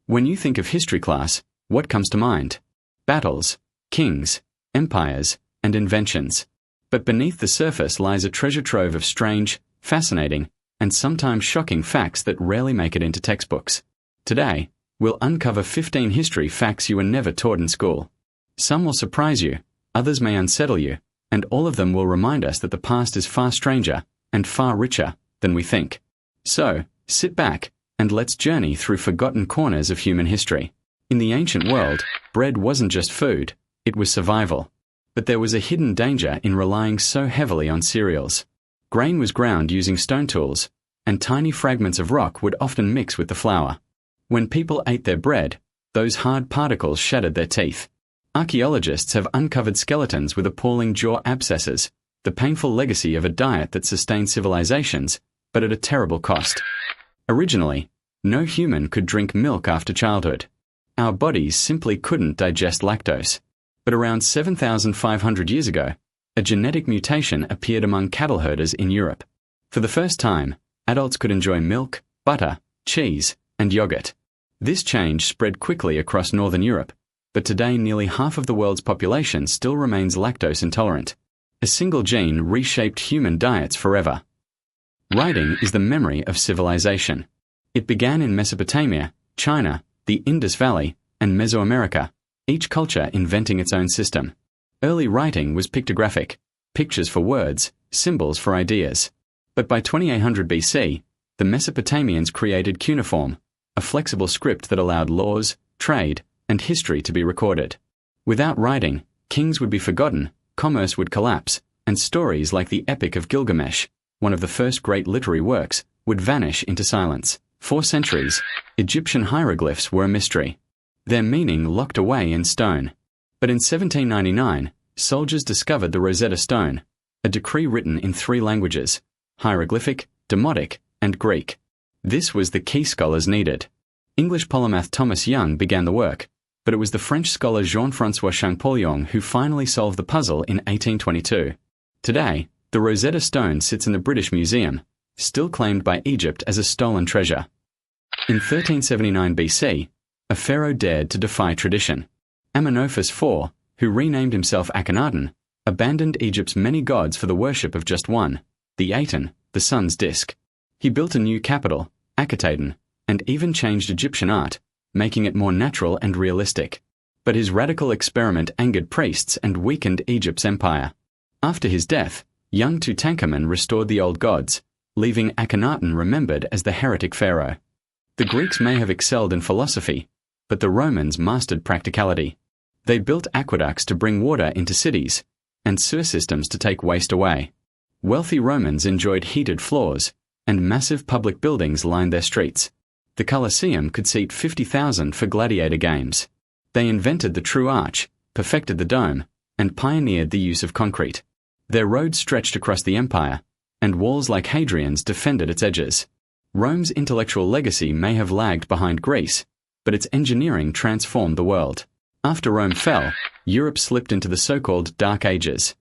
When you think of history class, what comes to mind? Battles, kings, empires, and inventions. But beneath the surface lies a treasure trove of strange, fascinating, and sometimes shocking facts that rarely make it into textbooks. Today, we'll uncover 15 history facts you were never taught in school. Some will surprise you, others may unsettle you, and all of them will remind us that the past is far stranger and far richer than we think. So, sit back, and let's journey through forgotten corners of human history. In the ancient world, bread wasn't just food, it was survival. But there was a hidden danger in relying so heavily on cereals. Grain was ground using stone tools, and tiny fragments of rock would often mix with the flour. When people ate their bread, those hard particles shattered their teeth. Archaeologists have uncovered skeletons with appalling jaw abscesses, the painful legacy of a diet that sustained civilizations, but at a terrible cost. Originally, no human could drink milk after childhood. Our bodies simply couldn't digest lactose. But around 7,500 years ago, a genetic mutation appeared among cattle herders in Europe. For the first time, adults could enjoy milk, butter, cheese, and yogurt. This change spread quickly across Northern Europe, but today nearly half of the world's population still remains lactose intolerant. A single gene reshaped human diets forever. Writing is the memory of civilization. It began in Mesopotamia, China, the Indus Valley, and Mesoamerica, each culture inventing its own system. Early writing was pictographic, pictures for words, symbols for ideas. But by 2800 BC, the Mesopotamians created cuneiform, a flexible script that allowed laws, trade, and history to be recorded. Without writing, kings would be forgotten, commerce would collapse, and stories like the Epic of Gilgamesh, one of the first great literary works, would vanish into silence. For centuries, Egyptian hieroglyphs were a mystery, their meaning locked away in stone. But in 1799, soldiers discovered the Rosetta Stone, a decree written in 3 languages, hieroglyphic, Demotic, and Greek. This was the key scholars needed. English polymath Thomas Young began the work, but it was the French scholar Jean-François Champollion who finally solved the puzzle in 1822. Today, the Rosetta Stone sits in the British Museum, still claimed by Egypt as a stolen treasure. In 1379 BC, a pharaoh dared to defy tradition. Amenophis IV, who renamed himself Akhenaten, abandoned Egypt's many gods for the worship of just one, the Aten, the sun's disk. He built a new capital, Akhetaten, and even changed Egyptian art, making it more natural and realistic. But his radical experiment angered priests and weakened Egypt's empire. After his death, young Tutankhamun restored the old gods, leaving Akhenaten remembered as the heretic pharaoh. The Greeks may have excelled in philosophy, but the Romans mastered practicality. They built aqueducts to bring water into cities, and sewer systems to take waste away. Wealthy Romans enjoyed heated floors, and massive public buildings lined their streets. The Colosseum could seat 50,000 for gladiator games. They invented the true arch, perfected the dome, and pioneered the use of concrete. Their roads stretched across the empire, and walls like Hadrian's defended its edges. Rome's intellectual legacy may have lagged behind Greece, but its engineering transformed the world. After Rome fell, Europe slipped into the so-called Dark Ages.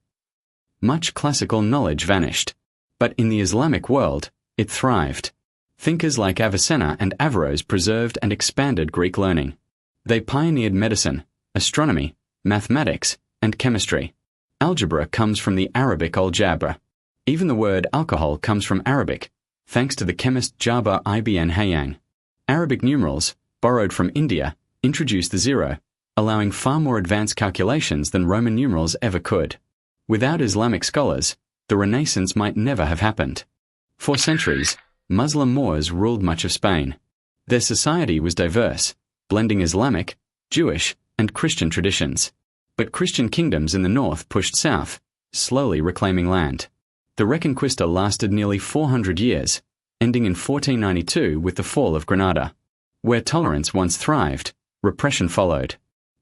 Much classical knowledge vanished, but in the Islamic world, it thrived. Thinkers like Avicenna and Averroes preserved and expanded Greek learning. They pioneered medicine, astronomy, mathematics, and chemistry. Algebra comes from the Arabic al-Jabr. Even the word alcohol comes from Arabic, thanks to the chemist Jabir ibn Hayyan. Arabic numerals, borrowed from India, introduced the zero, allowing far more advanced calculations than Roman numerals ever could. Without Islamic scholars, the Renaissance might never have happened. For centuries, Muslim Moors ruled much of Spain. Their society was diverse, blending Islamic, Jewish, and Christian traditions. But Christian kingdoms in the north pushed south, slowly reclaiming land. The Reconquista lasted nearly 400 years, ending in 1492 with the fall of Granada. Where tolerance once thrived, repression followed.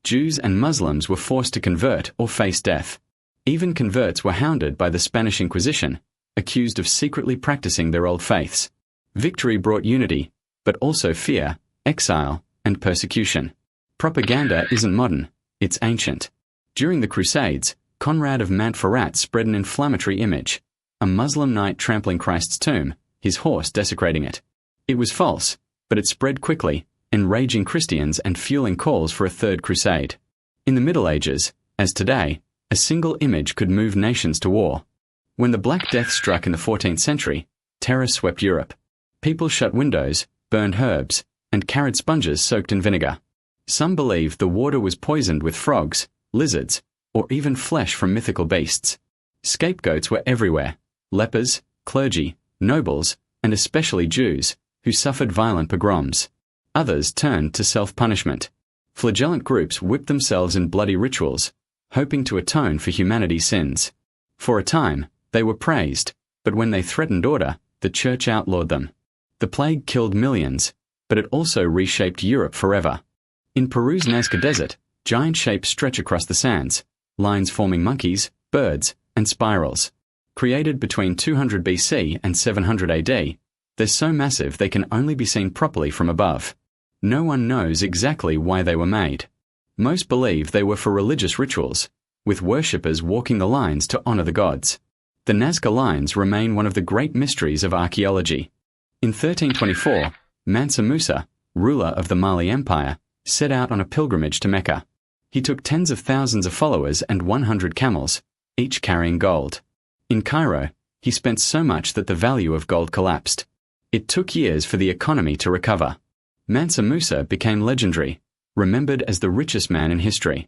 Jews and Muslims were forced to convert or face death. Even converts were hounded by the Spanish Inquisition, accused of secretly practicing their old faiths. Victory brought unity, but also fear, exile, and persecution. Propaganda isn't modern, it's ancient. During the Crusades, Conrad of Montferrat spread an inflammatory image: a Muslim knight trampling Christ's tomb, his horse desecrating it. It was false, but it spread quickly, enraging Christians and fueling calls for a third crusade. In the Middle Ages, as today, a single image could move nations to war. When the Black Death struck in the 14th century, terror swept Europe. People shut windows, burned herbs, and carried sponges soaked in vinegar. Some believed the water was poisoned with frogs, lizards, or even flesh from mythical beasts. Scapegoats were everywhere: lepers, clergy, nobles, and especially Jews, who suffered violent pogroms. Others turned to self-punishment. Flagellant groups whipped themselves in bloody rituals, hoping to atone for humanity's sins. For a time, they were praised, but when they threatened order, the church outlawed them. The plague killed millions, but it also reshaped Europe forever. In Peru's Nazca Desert, giant shapes stretch across the sands, lines forming monkeys, birds, and spirals. Created between 200 BC and 700 AD, they're so massive they can only be seen properly from above. No one knows exactly why they were made. Most believe they were for religious rituals, with worshippers walking the lines to honor the gods. The Nazca lines remain one of the great mysteries of archaeology. In 1324, Mansa Musa, ruler of the Mali Empire, set out on a pilgrimage to Mecca. He took tens of thousands of followers and 100 camels, each carrying gold. In Cairo, he spent so much that the value of gold collapsed. It took years for the economy to recover. Mansa Musa became legendary, remembered as the richest man in history.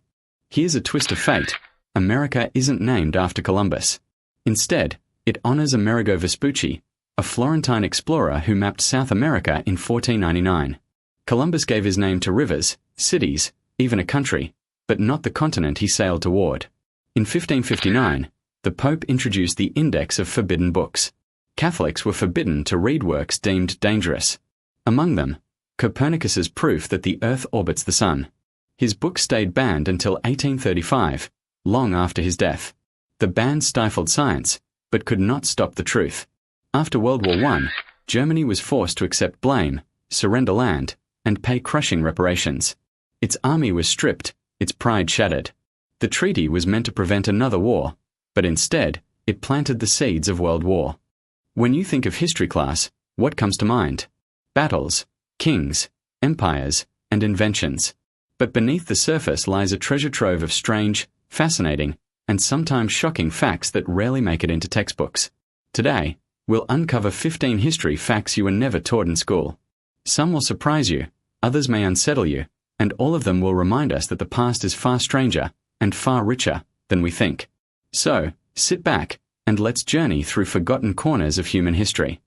Here's a twist of fate: America isn't named after Columbus. Instead, it honors Amerigo Vespucci, a Florentine explorer who mapped South America in 1499. Columbus gave his name to rivers, cities, even a country, but not the continent he sailed toward. In 1559, the Pope introduced the Index of Forbidden Books. Catholics were forbidden to read works deemed dangerous. Among them, Copernicus's proof that the Earth orbits the Sun. His book stayed banned until 1835, long after his death. The ban stifled science, but could not stop the truth. After World War I, Germany was forced to accept blame, surrender land, and pay crushing reparations. Its army was stripped, its pride shattered. The treaty was meant to prevent another war, but instead, it planted the seeds of World War. When you think of history class, what comes to mind? Battles, kings, empires, and inventions. But beneath the surface lies a treasure trove of strange, fascinating, and sometimes shocking facts that rarely make it into textbooks. Today, we'll uncover 15 history facts you were never taught in school. Some will surprise you, others may unsettle you, and all of them will remind us that the past is far stranger and far richer than we think. So, sit back, and let's journey through forgotten corners of human history.